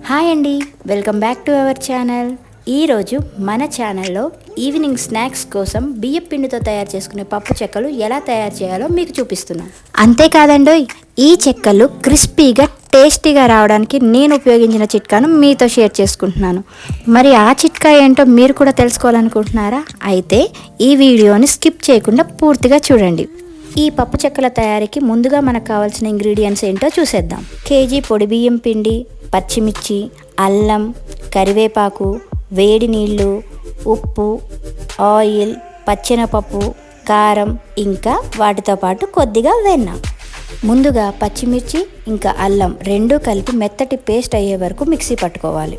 Hi అండి, welcome back to our channel. ఈరోజు మన ఛానల్లో ఈవినింగ్ స్నాక్స్ కోసం బియ్యం పిండితో తయారు చేసుకునే పప్పు చెక్కలు ఎలా తయారు చేయాలో మీకు చూపిస్తున్నాను. అంతేకాదండి, ఈ చెక్కలు క్రిస్పీగా టేస్టీగా రావడానికి నేను ఉపయోగించిన చిట్కాను మీతో షేర్ చేసుకుంటున్నాను. మరి ఆ చిట్కా ఏంటో మీరు కూడా తెలుసుకోవాలనుకుంటున్నారా? అయితే ఈ వీడియోని స్కిప్ చేయకుండా పూర్తిగా చూడండి. ఈ పప్పు చెక్కల తయారీకి ముందుగా మనకు కావాల్సిన ఇంగ్రీడియంట్స్ ఏంటో చూసేద్దాం. కేజీ పొడి బియ్యం పిండి, పచ్చిమిర్చి, అల్లం, కరివేపాకు, వేడి నీళ్ళు, ఉప్పు, ఆయిల్, పచ్చెనపప్పు, కారం, ఇంకా వాటితో పాటు కొద్దిగా వెన్న. ముందుగా పచ్చిమిర్చి ఇంకా అల్లం రెండూ కలిపి మెత్తటి పేస్ట్ అయ్యే వరకు మిక్సీ పట్టుకోవాలి.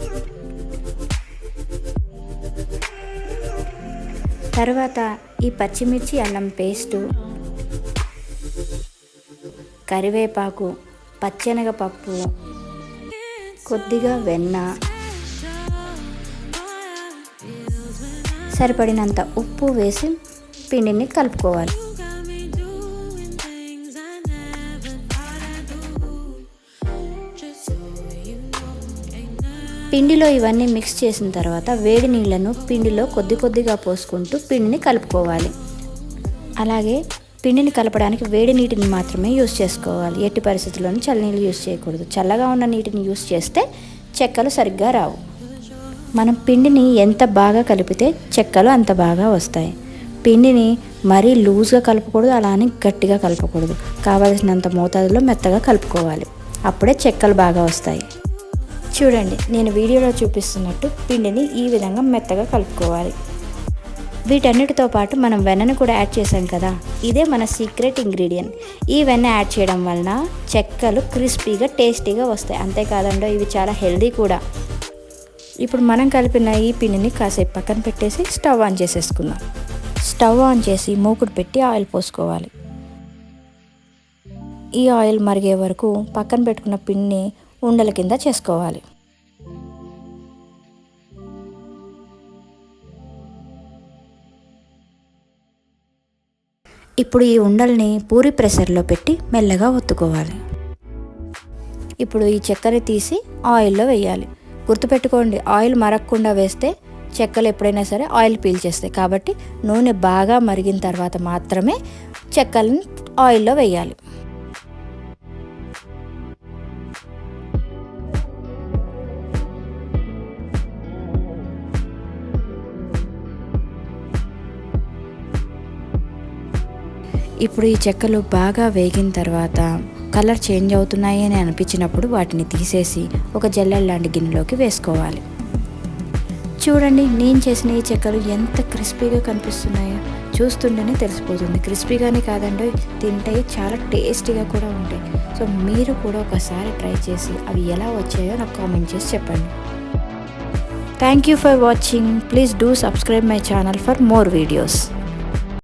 తర్వాత ఈ పచ్చిమిర్చి అల్లం పేస్టు, కరివేపాకు, పచ్చెనగపప్పు, కొద్దిగా వెన్న, సరిపడినంత ఉప్పు వేసి పిండిని కలుపుకోవాలి. పిండిలో ఇవన్నీ మిక్స్ చేసిన తర్వాత వేడి నీళ్లను పిండిలో కొద్దిగా పోసుకుంటూ పిండిని కలుపుకోవాలి. అలాగే పిండిని కలపడానికి వేడి నీటిని మాత్రమే యూస్ చేసుకోవాలి. ఎట్టి పరిస్థితుల్లోనూ చల్లనీళ్ళు యూస్ చేయకూడదు. చల్లగా ఉన్న నీటిని యూస్ చేస్తే చెక్కలు సరిగ్గా రావు. మనం పిండిని ఎంత బాగా కలిపితే చెక్కలు అంత బాగా వస్తాయి. పిండిని మరీ లూజ్గా కలపకూడదు, అలానే గట్టిగా కలపకూడదు. కావలసినంత మోతాదులో మెత్తగా కలుపుకోవాలి. అప్పుడే చెక్కలు బాగా వస్తాయి. చూడండి, నేను వీడియోలో చూపిస్తున్నట్టు పిండిని ఈ విధంగా మెత్తగా కలుపుకోవాలి. వీటన్నిటితో పాటు మనం వెన్నను కూడా యాడ్ చేసాం కదా, ఇదే మన సీక్రెట్ ఇంగ్రీడియంట్. ఈ వెన్న యాడ్ చేయడం వలన చెక్కలు క్రిస్పీగా టేస్టీగా వస్తాయి. అంతేకాదండో ఇవి చాలా హెల్దీ కూడా. ఇప్పుడు మనం కలిపిన ఈ పిండిని కాసేపు పక్కన పెట్టేసి స్టవ్ ఆన్ చేసేసుకుందాం. స్టవ్ ఆన్ చేసి మూకుడు పెట్టి ఆయిల్ పోసుకోవాలి. ఈ ఆయిల్ మరిగే వరకు పక్కన పెట్టుకున్న పిండిని ఉండల కింద చేసుకోవాలి. ఇప్పుడు ఈ ఉండల్ని పూరి ప్రెషర్లో పెట్టి మెల్లగా ఒత్తుకోవాలి. ఇప్పుడు ఈ చక్కెర తీసి ఆయిల్లో వేయాలి. గుర్తుపెట్టుకోండి, ఆయిల్ మరగకుండా వేస్తే చెక్కలు ఎప్పుడైనా సరే ఆయిల్ పీల్చేస్తాయి. కాబట్టి నూనె బాగా మరిగిన తర్వాత మాత్రమే చెక్కలను ఆయిల్లో వేయాలి. ఇప్పుడు ఈ చెక్కలు బాగా వేగిన తర్వాత కలర్ చేంజ్ అవుతున్నాయి అని అనిపించినప్పుడు వాటిని తీసేసి ఒక జల్లెడ లాంటి గిన్నెలోకి వేసుకోవాలి. చూడండి, నేను చేసిన ఈ చెక్కలు ఎంత క్రిస్పీగా కనిపిస్తున్నాయో చూస్తుంటేనే తెలిసిపోతుంది. క్రిస్పీగానే కాదండి, తింటే చాలా టేస్టీగా కూడా ఉంటాయి. సో మీరు కూడా ఒకసారి ట్రై చేసి అవి ఎలా వచ్చాయో నాకు కామెంట్ చేసి చెప్పండి. Thank you for watching. Please do subscribe my channel for more videos.